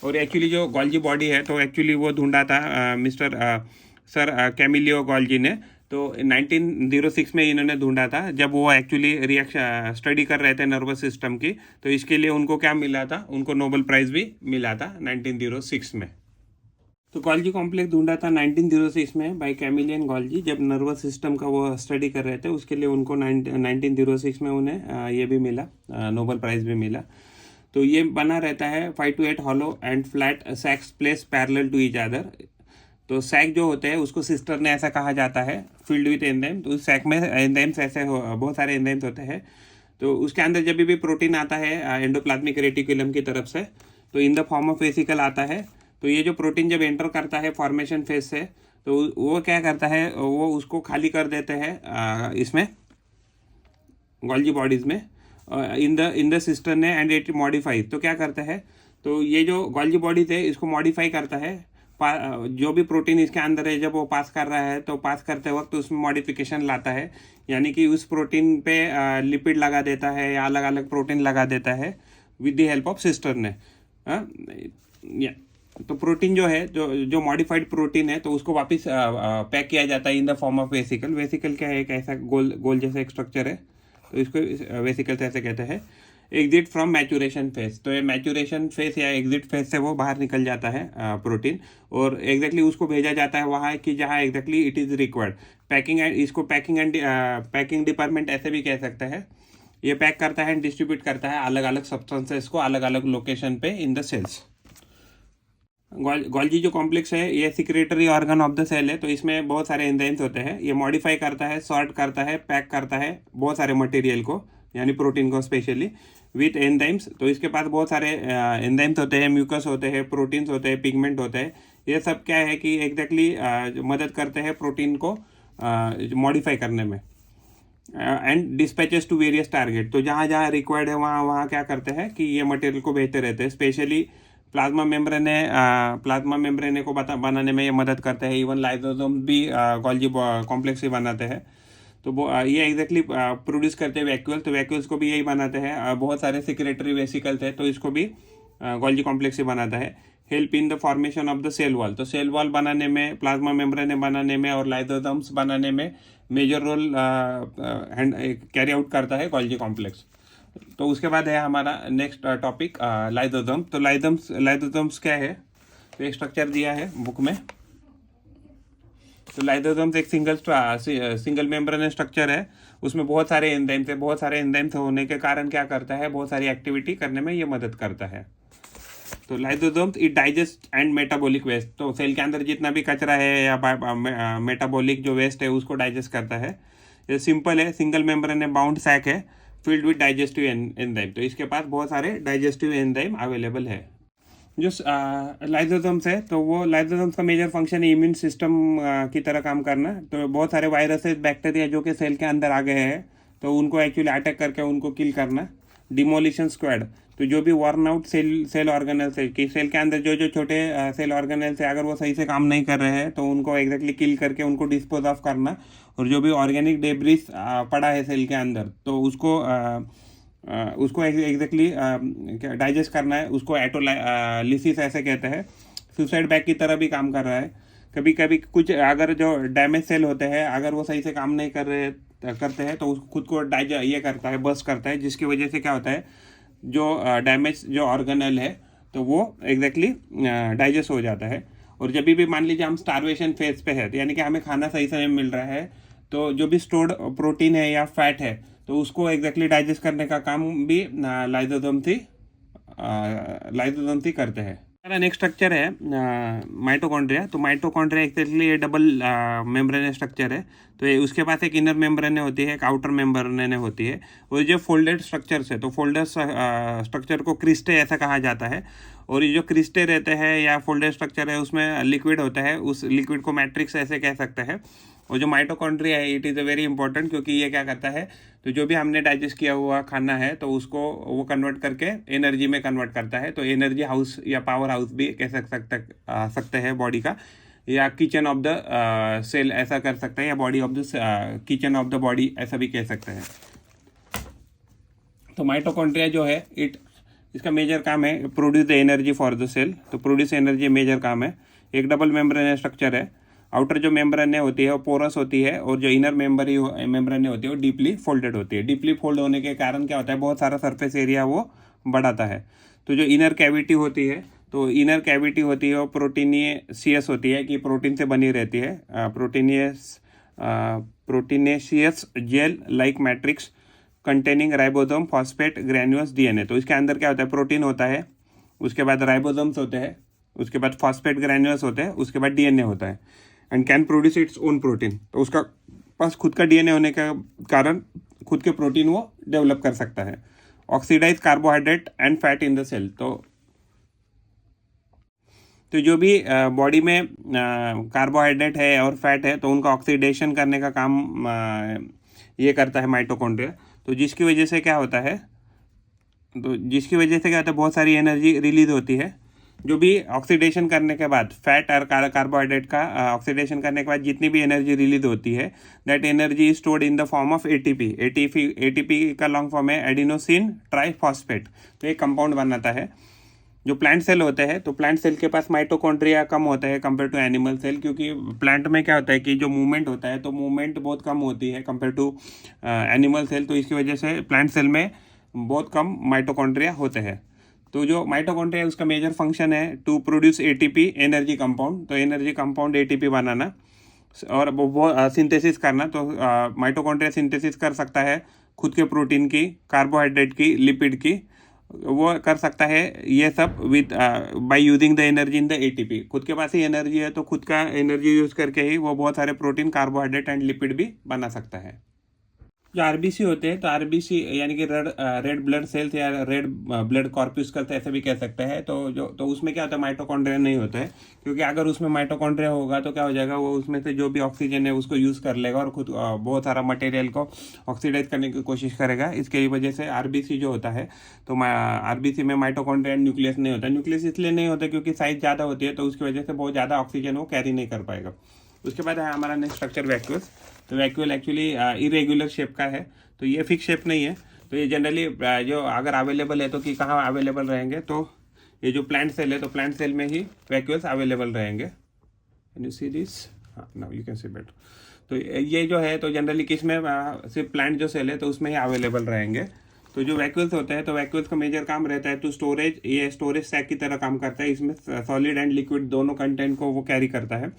और एक्चुअली जो गॉल्जी बॉडी है, तो एक्चुअली वो ढूंढा था मिस्टर सर कैमिलियो गॉल्जी ने। तो 1906 में इन्होंने ढूंढा था, जब वो एक्चुअली रिएक्शन स्टडी कर रहे थे नर्वस सिस्टम की। तो इसके लिए उनको क्या मिला था, उनको नोबेल प्राइज़ भी मिला था 1906 में। तो गॉल्जी कॉम्प्लेक्स ढूंढा था 1906 में बाय कैमिलियन गॉल्जी, जब नर्वस सिस्टम का वो स्टडी कर रहे थे। उसके लिए उनको 1906 में उन्हें ये भी मिला, नोबेल प्राइज़ भी मिला। तो ये बना रहता है 5 to 8 hollow and flat sacs placed parallel to each other. तो सैक जो होते हैं उसको सिस्टर ने ऐसा कहा जाता है, फिल्ड विथ एंजाइम। तो उस सैक में एंजाइम्स ऐसे बहुत सारे एंजाइम्स होते हैं। तो उसके अंदर जब भी प्रोटीन आता है एंडोप्लाज्मिक रेटिकुलम की तरफ से, तो in the form of vesicle आता है। तो ये जो प्रोटीन जब एंटर करता है फॉर्मेशन फेज से, तो वो क्या करता है, वो उसको खाली कर देते हैं इसमें गॉल्जी बॉडीज़ में in the cistern and it modifies. तो क्या करता है, तो ये जो गॉल्जी बॉडीज है इसको मॉडिफाई करता है। जो भी प्रोटीन इसके अंदर है जब वो पास कर रहा है, तो पास करते वक्त उसमें मॉडिफिकेशन लाता है, यानी कि उस प्रोटीन पे लिपिड लगा देता है या अलग अलग प्रोटीन लगा देता है with the help of cistern ने। तो प्रोटीन जो है, जो मॉडिफाइड प्रोटीन है, तो उसको वापस पैक किया जाता है in the form of vesicle. Vesicle क्या है, एक ऐसा गोल जैसा एक स्ट्रक्चर है, तो इसको वेसिकल ऐसे कहते हैं। एग्जिट फ्रॉम मैचुरेशन फेज, तो ये मैचुरेशन फेज या एग्जिट फेज से वो बाहर निकल जाता है प्रोटीन, और एग्जैक्टली उसको भेजा जाता है वहाँ कि जहाँ exactly it is required. Packing and इसको पैकिंग डिपार्टमेंट ऐसे भी कह सकते हैं। ये पैक करता है एंड डिस्ट्रीब्यूट करता है अलग अलग सब्सटेंसेस को अलग अलग लोकेशन पे इन द सेल्स। गॉल्जी जो कॉम्प्लेक्स है ये secretory organ of the cell है। तो इसमें बहुत सारे एंजाइम्स होते हैं। ये मॉडिफाई करता है, सॉर्ट करता है, पैक करता है बहुत सारे मटेरियल को, यानी प्रोटीन को स्पेशली विथ एंजाइम्स। तो इसके पास बहुत सारे एंजाइम्स होते हैं, म्यूकस होते हैं, प्रोटीन्स होते हैं, पिगमेंट होते हैं। ये सब क्या है कि एग्जैक्टली मदद करते हैं प्रोटीन को मॉडिफाई करने में। And dispatches to various target, तो जहाँ जहाँ रिक्वायर्ड है वहाँ वहाँ क्या करते हैं कि ये मटेरियल को भेजते रहते हैं। स्पेशली प्लाज्मा मेम्ब्रेन को बनाने में ये मदद करते हैं। इवन लाइसोसोम भी गॉल्जी कॉम्प्लेक्स ही बनाते हैं। तो ये एग्जैक्टली प्रोड्यूस करते हैं वैक्यूल्स, तो वैक्यूल्स को भी यही बनाते हैं। बहुत सारे सिक्रेटरी वेसिकल्स है, तो इसको भी गॉल्जी कॉम्प्लेक्स ही बनाता है। Help in the formation of the cell wall, तो सेल वॉल बनाने में, प्लाज्मा मेम्ब्रेन बनाने में और लाइसोसोम्स बनाने में मेजर रोल कैरी आउट करता है गॉल्जी कॉम्प्लेक्स। तो उसके बाद है हमारा नेक्स्ट टॉपिक लाइसोसोम। तो लाइसोसोम्स क्या है, तो एक स्ट्रक्चर दिया है बुक में। तो लाइसोसोम्स एक सिंगल मेम्ब्रेन स्ट्रक्चर है, उसमें बहुत सारे एंजाइम्स है। बहुत सारे एंजाइम्स होने के कारण क्या करता है, बहुत सारी एक्टिविटी करने में ये मदद करता है। तो lysosomes it digest and metabolic waste, तो सेल के अंदर जितना भी कचरा है या मेटाबॉलिक जो वेस्ट है उसको डाइजेस्ट करता है। ये सिंपल है, सिंगल मेम्ब्रेन है, बाउंड सैक है, फील्ड विद डाइजेस्टिव एंजाइम। तो इसके पास बहुत सारे डाइजेस्टिव एंजाइम अवेलेबल है। जो लाइसोसोम्स है, तो वो लाइसोसोम्स का मेजर फंक्शन है इम्यून सिस्टम की तरह काम करना। तो बहुत सारे वायरसेस, बैक्टीरिया जो कि सेल के अंदर आ गए हैं, तो उनको एक्चुअली अटैक करके उनको किल करना। डिमोलिशन स्क्वाड, तो जो भी वर्न आउट सेल ऑर्गेनेल्स है कि सेल के अंदर जो छोटे सेल ऑर्गेनेल्स है, अगर वो सही से काम नहीं कर रहे हैं, तो उनको एग्जैक्टली किल करके उनको डिस्पोज ऑफ करना। और जो भी ऑर्गेनिक डेब्रिस पड़ा है सेल के अंदर, तो उसको एग्जैक्टली डाइजेस्ट करना है। उसको एटोलिसिस ऐसे कहते हैं। सुसाइड बैग की तरह भी काम कर रहा है। कभी कभी कुछ अगर जो डैमेज सेल होते हैं, अगर वो सही से काम नहीं करते हैं, तो उसको खुद को ये करता है, बर्स्ट करता है, जिसकी वजह से क्या होता है, जो डैमेज जो ऑर्गेनेल है, तो वो एग्जैक्टली डाइजेस्ट हो जाता है। और जब भी मान लीजिए हम स्टारवेशन फेज पे है, तो यानी कि हमें खाना सही समय मिल रहा है, तो जो भी स्टोर्ड प्रोटीन है या फैट है, तो उसको एग्जैक्टली डाइजेस्ट करने का काम भी लाइसोसोम्स ही करते हैं। हमारा नेक्स्ट स्ट्रक्चर है माइटोकॉन्ड्रिया। तो माइटोकॉन्ड्रिया एक्चुअली ये डबल मेम्ब्रेन स्ट्रक्चर है। तो ये उसके पास एक इनर मेम्ब्रेन होती है, एक आउटर मेम्ब्रेन होती है। और जो फोल्डेड स्ट्रक्चर्स है, तो फोल्डेड स्ट्रक्चर को क्रिस्टे ऐसा कहा जाता है। और ये जो क्रिस्टे रहते हैं या फोल्डेड स्ट्रक्चर है, उसमें लिक्विड होता है, उस लिक्विड को मैट्रिक्स ऐसे कह सकते हैं। और जो माइटोकॉन्ड्रिया है, it is a very important, क्योंकि ये क्या करता है, तो जो भी हमने डाइजेस्ट किया हुआ खाना है, तो उसको वो कन्वर्ट करके एनर्जी में कन्वर्ट करता है। तो एनर्जी हाउस या पावर हाउस भी कह सकते हैं बॉडी का, या किचन ऑफ द सेल ऐसा कर सकते हैं, या body of the kitchen of the body ऐसा भी कह सकते हैं। तो माइटोकॉन्ड्रिया जो है इसका मेजर काम है produce the energy for the cell. तो प्रोड्यूस एनर्जी मेजर काम है। एक डबल मेम्ब्रेन स्ट्रक्चर है। आउटर जो मेम्ब्रेन होती है वो पोरस होती है, और जो इनर मेम्ब्रेन होती है वो डीपली फोल्डेड होती है। डीपली फोल्ड होने के कारण क्या होता है, बहुत सारा सरफेस एरिया वो बढ़ाता है। तो जो इनर कैविटी होती है, तो इनर कैविटी होती है वो प्रोटीनियस होती है, कि प्रोटीन से बनी रहती है। Proteinaceous gel like matrix containing ribosome phosphate granules DNA. तो इसके अंदर क्या होता है, प्रोटीन होता है, उसके बाद राइबोसोम्स होते हैं, उसके बाद फॉस्फेट ग्रैन्यूल्स होते हैं, उसके बाद डीएनए होता है, and can produce its own protein. तो उसका पास खुद का डीएनए होने के कारण खुद के प्रोटीन वो डेवलप कर सकता है। Oxidise carbohydrate and fat in the cell. तो जो भी बॉडी में कार्बोहाइड्रेट है और फैट है, तो उनका ऑक्सीडेशन करने का काम ये करता है माइटोकॉन्ड्रिया। तो जिसकी वजह से क्या होता है, बहुत सारी एनर्जी रिलीज होती है। जो भी ऑक्सीडेशन करने के बाद फैट और कार्बोहाइड्रेट का ऑक्सीडेशन करने के बाद जितनी भी एनर्जी रिलीज होती है, that energy is stored in the form of ATP. ATP का लॉन्ग फॉर्म है एडिनोसिन ट्राइफॉस्फेट। तो एक कंपाउंड बनाता है। जो प्लांट सेल होते हैं, तो प्लांट सेल के पास माइटोकॉन्ड्रिया कम होता है कंपेयर टू एनिमल सेल, क्योंकि प्लांट में क्या होता है कि जो मूवमेंट होता है, तो मूवमेंट बहुत कम होती है कंपेयर टू एनिमल सेल। तो इसकी वजह से प्लांट सेल में बहुत कम माइटोकॉन्ड्रिया होते हैं। तो जो माइटोकॉन्ड्रिया उसका मेजर फंक्शन है to produce ATP energy compound. तो एनर्जी कंपाउंड एटीपी बनाना और वो सिंथेसिस करना। तो माइटोकॉन्ड्रिया सिंथेसिस कर सकता है खुद के प्रोटीन की, कार्बोहाइड्रेट की, लिपिड की, वो कर सकता है ये सब with by using the energy in the ATP. खुद के पास ही एनर्जी है, तो खुद का एनर्जी यूज करके ही वो बहुत सारे प्रोटीन, कार्बोहाइड्रेट एंड लिपिड भी बना सकता है। जो आरबीसी होते हैं, तो आरबीसी यानी कि रेड ब्लड सेल्स या रेड ब्लड कॉर्पस्कल्स ऐसे भी कह सकते हैं। तो उसमें क्या होता है, माइटोकॉन्ड्रिया नहीं होता है, क्योंकि अगर उसमें माइटोकॉन्ड्रिया होगा तो क्या हो जाएगा, वो उसमें से जो भी ऑक्सीजन है उसको यूज़ कर लेगा और खुद बहुत सारा मटेरियल को ऑक्सीडाइज करने की कोशिश करेगा। इसके वजह से आरबीसी जो होता है, तो आरबीसी में माइटोकॉन्ड्रिया न्यूक्लियस नहीं होता। न्यूक्लियस इसलिए नहीं होता क्योंकि साइज ज़्यादा होती है, तो उसकी वजह से बहुत ज़्यादा ऑक्सीजन वो कैरी नहीं कर पाएगा। उसके बाद है हमारा नेक्स्ट स्ट्रक्चर वैक्यूल्स। तो वैक्यूल एक्चुअली इरेगुलर शेप का है, तो ये फिक्स शेप नहीं है। तो ये जनरली जो अगर अवेलेबल है तो कि कहाँ अवेलेबल रहेंगे, तो ये जो प्लांट सेल है, तो प्लांट सेल में ही वैक्यूल्स अवेलेबल रहेंगे। Can you see this? हाँ, now you can see better. तो ये जो है, तो जनरली किस में सिर्फ प्लांट जो सेल है तो उसमें ही अवेलेबल रहेंगे। तो जो वैक्यूल्स होते हैं, तो वैक्यूल्स का मेजर काम रहता है टू स्टोरेज, ये स्टोरेज सैक की तरह काम करता है। इसमें सॉलिड एंड लिक्विड दोनों कंटेंट को वो कैरी करता है।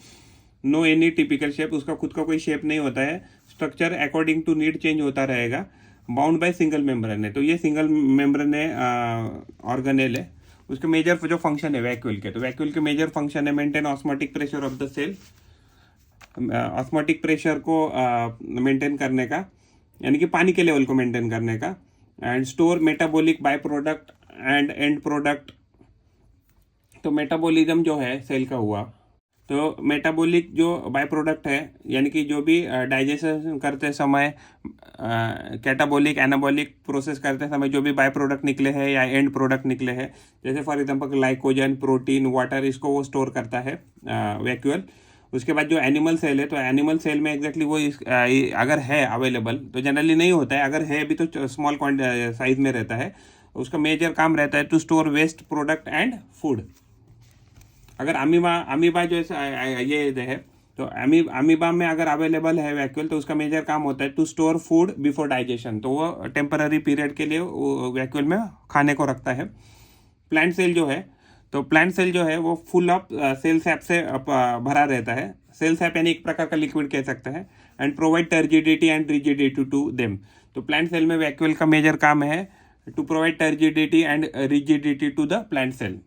नो एनी टिपिकल शेप, उसका खुद का कोई शेप नहीं होता है। Structure according to need change होता रहेगा। बाउंड बाय सिंगल मेम्ब्रेन है, तो ये सिंगल मेम्ब्रेन है ऑर्गेनेल है। उसके मेजर जो फंक्शन है वैक्यूल के, तो वैक्यूल के मेजर फंक्शन है maintain osmotic pressure of the cell. Osmotic pressure को मेंटेन करने का, यानी कि पानी के लेवल को मेंटेन करने का, and store metabolic by product and and product. तो मेटाबॉलिज्म जो है सेल का हुआ, तो मेटाबॉलिक जो बाय प्रोडक्ट है, यानी कि जो भी डाइजेशन करते समय, कैटाबॉलिक एनाबॉलिक प्रोसेस करते समय जो भी बाय प्रोडक्ट निकले हैं या एंड प्रोडक्ट निकले हैं, जैसे for example glycogen, protein, water, इसको वो स्टोर करता है वैक्यूल। उसके बाद जो एनिमल सेल है, तो एनिमल सेल में एग्जैक्टली वो अगर है अवेलेबल, तो जनरली नहीं होता है, अगर है भी तो स्मॉल साइज में रहता है। उसका मेजर काम रहता है to store waste product and food. अगर अमीबा जो ये है, तो अमीबा में अगर अवेलेबल है वैक्यूल, तो उसका मेजर काम होता है to store food before digestion. तो वो टेम्पररी पीरियड के लिए वैक्यूल में खाने को रखता है। प्लांट सेल जो है, तो प्लांट सेल जो है वो फुल ऑफ सेल सैप से भरा रहता है। सेल सैप यानी एक प्रकार का लिक्विड कह सकते हैं, and provide turgidity and rigidity to them. तो प्लांट सेल में वैक्यूल का मेजर काम है to provide turgidity and rigidity to the plant cell.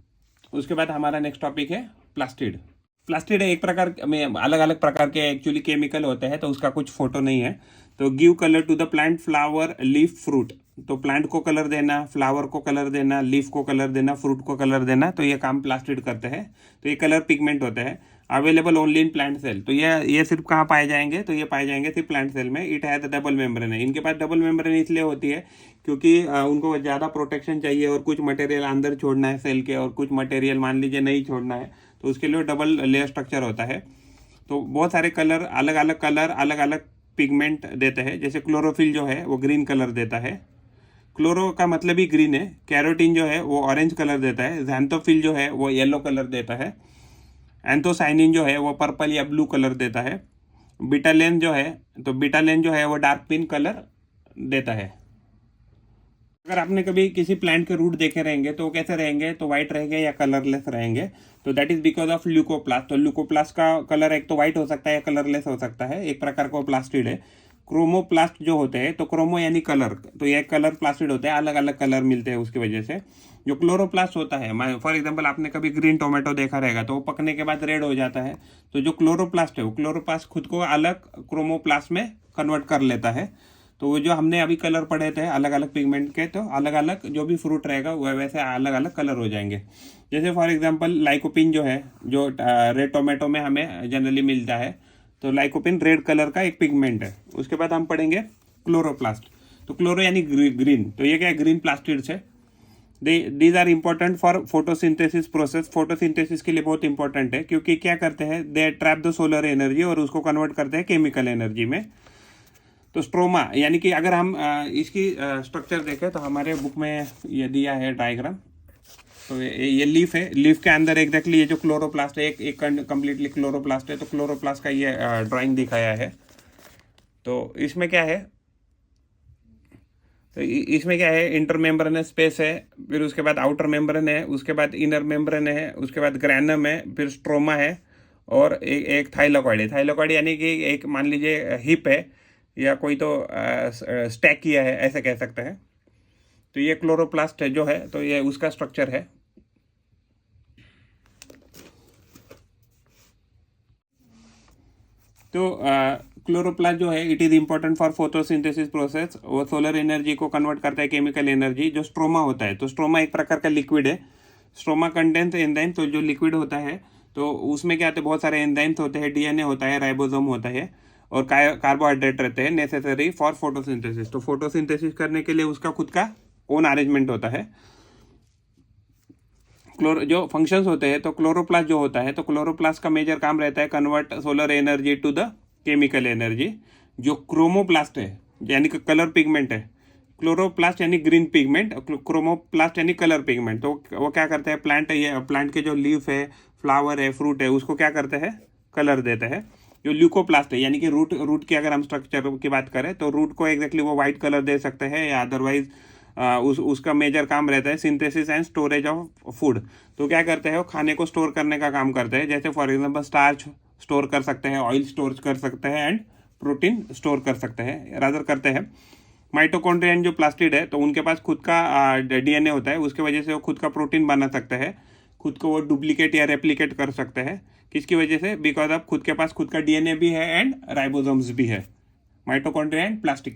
उसके बाद हमारा नेक्स्ट टॉपिक है प्लास्टिड। प्लास्टिड एक प्रकार में अलग अलग प्रकार के एक्चुअली केमिकल होते हैं, तो उसका कुछ फोटो नहीं है। तो give colour to the plant, flower, leaf, fruit. तो प्लांट को कलर देना, फ्लावर को कलर देना, लीफ को कलर देना, फ्रूट को कलर देना, तो ये काम प्लास्टिड करते हैं। तो ये कलर पिगमेंट होते हैं, available only in plant cell. तो ये सिर्फ कहाँ पाए जाएंगे, तो ये पाए जाएंगे सिर्फ प्लांट सेल में। इट हैज डबल मेम्ब्रेन है। इनके पास डबल मेम्ब्रेन इसलिए होती है क्योंकि उनको ज़्यादा प्रोटेक्शन चाहिए और कुछ मटेरियल अंदर छोड़ना है सेल के, और कुछ मटेरियल मान लीजिए नहीं छोड़ना है, तो उसके लिए डबल लेयर स्ट्रक्चर होता है। तो बहुत सारे कलर, अलग अलग पिगमेंट देते हैं। जैसे क्लोरोफिल जो है वो ग्रीन कलर देता है, क्लोरो का मतलब ही ग्रीन है। कैरोटीन जो है वो ऑरेंज कलर देता है। ज़ैंथोफिल जो है वो येलो कलर देता है। एंथोसाइनिन जो है वो पर्पल या ब्लू कलर देता है। बीटालेन जो है, तो बीटालेन जो है वो डार्क पिंक कलर देता है। अगर आपने कभी किसी प्लांट के रूट देखे रहेंगे तो वो कैसे रहेंगे, तो वाइट रहेंगे या कलरलेस रहेंगे। तो that is because of leucoplast. तो ल्यूकोप्लास्ट का कलर एक तो वाइट हो सकता है या कलरलेस हो सकता है, एक प्रकार का प्लास्टिड है। क्रोमोप्लास्ट जो होते हैं, तो क्रोमो यानी कलर, तो ये कलर प्लास्टिड होते हैं, अलग अलग कलर मिलते हैं उसकी वजह से। जो क्लोरोप्लास्ट होता है, फॉर एग्जांपल आपने कभी ग्रीन टोमेटो देखा रहेगा तो वो पकने के बाद रेड हो जाता है। तो जो क्लोरोप्लास्ट है, वो क्लोरोप्लास्ट खुद को अलग क्रोमोप्लास्ट में कन्वर्ट कर लेता है। तो वो जो हमने अभी कलर पढ़े थे अलग अलग पिगमेंट के, तो अलग अलग जो भी फ्रूट रहेगा वह वैसे अलग अलग कलर हो जाएंगे। जैसे फॉर एग्जांपल लाइकोपिन जो है, जो रेड टोमेटो में हमें जनरली मिलता है, तो लाइकोपिन रेड कलर का एक पिगमेंट है। उसके बाद हम पढ़ेंगे क्लोरोप्लास्ट। तो क्लोरो यानी ग्रीन, तो ये क्या है, ग्रीन प्लास्टिड्स है। These are important for photosynthesis process. Photosynthesis के लिए बहुत इंपॉर्टेंट है, क्योंकि क्या करते हैं, they trap the solar energy और उसको कन्वर्ट करते हैं केमिकल एनर्जी में। तो स्ट्रोमा यानी कि अगर हम इसकी स्ट्रक्चर देखें तो हमारे बुक में ये दिया है डायग्राम। तो ये लीफ है, लीफ के अंदर एग्जैक्टली ये जो क्लोरोप्लास्ट है, एक कम्प्लीटली क्लोरोप्लास्ट है। तो क्लोरोप्लास्ट का ये ड्राइंग दिखाया है। तो इसमें क्या है, तो इसमें क्या है, इंटर मेम्ब्रेनस स्पेस है, फिर उसके बाद आउटर मेम्ब्रेन है, उसके बाद इनर मेम्ब्रेन है, उसके बाद ग्रैनम है, फिर स्ट्रोमा है, और एक थाइलाकॉइड है। थाइलाकॉइड यानी कि एक मान लीजिए हिप है, या कोई तो स्टैक किया है ऐसे कह सकते हैं। तो ये क्लोरोप्लास्ट है जो है, तो ये उसका स्ट्रक्चर है। तो क्लोरोप्लास्ट जो है, it is important for photosynthesis process. वो सोलर एनर्जी को कन्वर्ट करता है केमिकल एनर्जी। जो स्ट्रोमा होता है, तो स्ट्रोमा एक प्रकार का लिक्विड है। Stroma contains enzyme. तो जो लिक्विड होता है तो उसमें क्या होते हैं, बहुत सारे एंजाइम्स होते हैं, डीएनए होता है, राइबोसोम होता है, और कार्बोहाइड्रेट रहते हैं नेसेसरी फॉर फोटोसिंथेसिस। तो फोटोसिंथेसिस करने के लिए उसका खुद का ओन अरेंजमेंट होता है। जो फंक्शंस होते हैं, तो क्लोरोप्लास्ट जो होता है, तो क्लोरोप्लास्ट का मेजर काम रहता है convert solar energy to the chemical energy. जो क्रोमोप्लास्ट है यानी कि कलर पिगमेंट है, क्लोरोप्लास्ट यानी ग्रीन पिगमेंट, क्रोमोप्लास्ट यानी कलर पिगमेंट। तो वो क्या करते हैं, प्लांट के जो लीफ है, फ्लावर है, फ्रूट है, उसको क्या करते हैं, कलर देते हैं। जो ल्यूकोप्लास्ट है यानी कि रूट की अगर हम स्ट्रक्चर की बात करें, तो रूट को एग्जैक्टली वो वाइट कलर दे सकते हैं, या अदरवाइज उसका मेजर काम रहता है synthesis and storage of food. तो क्या करते हैं, वो खाने को स्टोर करने का काम करते हैं। जैसे फॉर एग्जांपल स्टार्च स्टोर कर सकते हैं, ऑयल स्टोर कर सकते हैं, एंड प्रोटीन स्टोर कर सकते हैं, रादर करते हैं। माइटोकॉन्ड्रियन जो प्लास्टिड है, तो उनके पास खुद का डीएनए होता है, उसके वजह से वो खुद का प्रोटीन बना सकते हैं, खुद को वो डुप्लीकेट या रेप्लिकेट कर सकते हैं। किसकी वजह से, बिकॉज ऑफ खुद के पास खुद का डीएनए भी है एंड राइबोसोम्स भी है, माइटोकॉन्ड्रिया एंड प्लास्टिड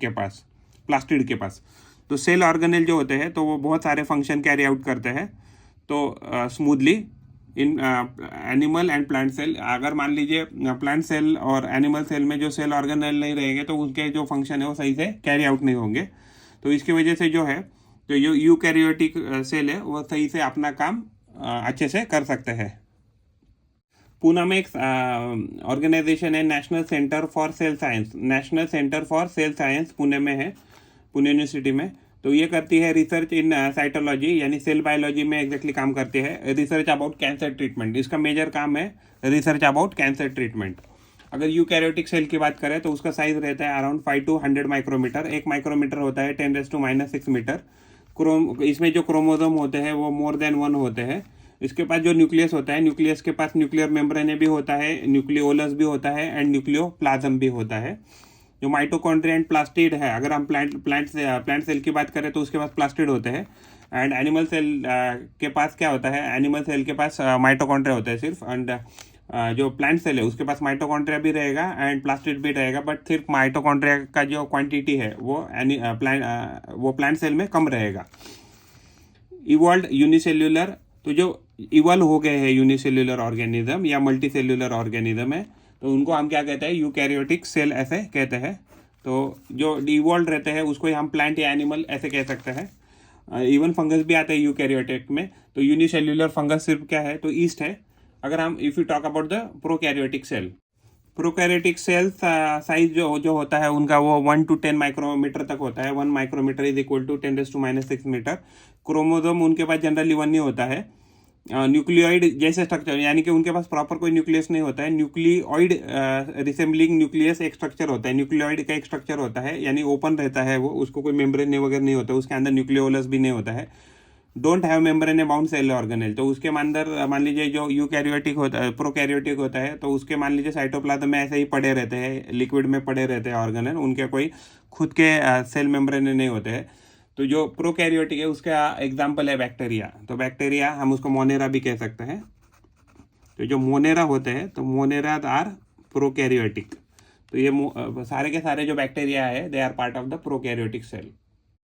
के पास। तो सेल ऑर्गेनेल जो होते हैं, तो वो बहुत सारे फंक्शन कैरी आउट करते हैं, तो smoothly in animal and plant cell. अगर मान लीजिए प्लांट सेल और एनिमल सेल में जो सेल ऑर्गेनेल नहीं रहेंगे, तो उनके जो फंक्शन है वो सही से कैरी आउट नहीं होंगे। तो इसकी वजह से जो है, तो जो यूकैरियोटिक सेल है वो सही से अपना काम अच्छे से कर सकते हैं। पूना में एक ऑर्गेनाइजेशन है, national centre for sale science. National centre for sale science Pune में है, पुणे यूनिवर्सिटी में। तो ये करती है रिसर्च इन साइटोलॉजी यानी सेल बायोलॉजी में एग्जैक्टली काम करती है। रिसर्च अबाउट कैंसर ट्रीटमेंट, इसका मेजर काम है रिसर्च अबाउट कैंसर ट्रीटमेंट। अगर यूकैरियोटिक सेल की बात करें, तो उसका साइज रहता है अराउंड 5 to 100 माइक्रोमीटर। एक माइक्रोमीटर होता है 10⁻⁻⁶ मीटर। इसमें जो क्रोमोसोम होते हैं वो मोर देन 1 होते हैं। इसके पास जो न्यूक्लियस होता है, न्यूक्लियस के पास न्यूक्लियर मेम्ब्रेन भी होता है, न्यूक्लियोलस भी होता है, एंड न्यूक्लियोप्लाज्म भी होता है। जो माइटोकॉन्ड्रिया एंड प्लास्टिड है, अगर हम प्लांट सेल की बात करें तो उसके पास प्लास्टिड होते हैं। एंड एनिमल सेल के पास क्या होता है, एनिमल सेल के पास माइटोकॉन्ड्रिया होता है सिर्फ। एंड जो प्लांट सेल है उसके पास माइटोकॉन्ड्रिया भी रहेगा एंड प्लास्टिड भी रहेगा, बट सिर्फ माइटोकॉन्ड्रिया का जो क्वांटिटी है वो प्लांट सेल में कम रहेगा। इवॉल्व यूनिसेल्यूलर, तो जो इवॉल्व हो गए हैं यूनिसेल्यूलर ऑर्गेनिज्म या मल्टी सेल्यूलर ऑर्गेनिज्म है, तो उनको हम क्या कहते हैं, यूकैरियोटिक सेल ऐसे कहते हैं। तो जो इवॉल्व रहते हैं उसको हम प्लांट या एनिमल ऐसे कह सकते हैं। इवन फंगस भी आते हैं यूकैरियोटिक में। तो यूनिसेल्यूलर फंगस सिर्फ क्या है, तो ईस्ट है। अगर हम if you talk about the prokaryotic cell, prokaryotic cell size जो जो होता है उनका वो 1 to 10 माइक्रोमीटर तक होता है। 1 micrometre is equal to 10⁻⁻⁶ metre. Chromosome उनके पास जनरली 1 नहीं होता है। न्यूक्लियोइड जैसे स्ट्रक्चर, यानी कि उनके पास प्रॉपर कोई न्यूक्लियस नहीं होता है। न्यूक्लियोइड रिसेंबलिंग न्यूक्लियस एक स्ट्रक्चर होता है, न्यूक्लियोइड का एक स्ट्रक्चर होता है, यानी ओपन रहता है वो, उसको कोई मेम्ब्रेन वगैरह नहीं होता, उसके अंदर न्यूक्लियोलस भी नहीं होता है। Don't have membrane bound cell organelle. तो उसके अंदर मान लीजिए जो यूकैरियोटिक होता है, प्रोकैरियोटिक होता है, तो उसके मान लीजिए साइटोप्लाज्म में ऐसे ही पड़े रहते हैं, लिक्विड में पड़े रहते हैं ऑर्गेनेल, उनके कोई खुद के सेल मेम्ब्रेन नहीं होते हैं। तो जो प्रोकैरियोटिक है उसका एग्जाम्पल है बैक्टीरिया। तो बैक्टीरिया हम उसको मोनेरा भी कह सकते हैं। तो जो मोनेरा होते हैं, तो मोनेरा आर प्रोकैरियोटिक। तो ये सारे के सारे जो बैक्टीरिया है they are part of the prokaryotic cell.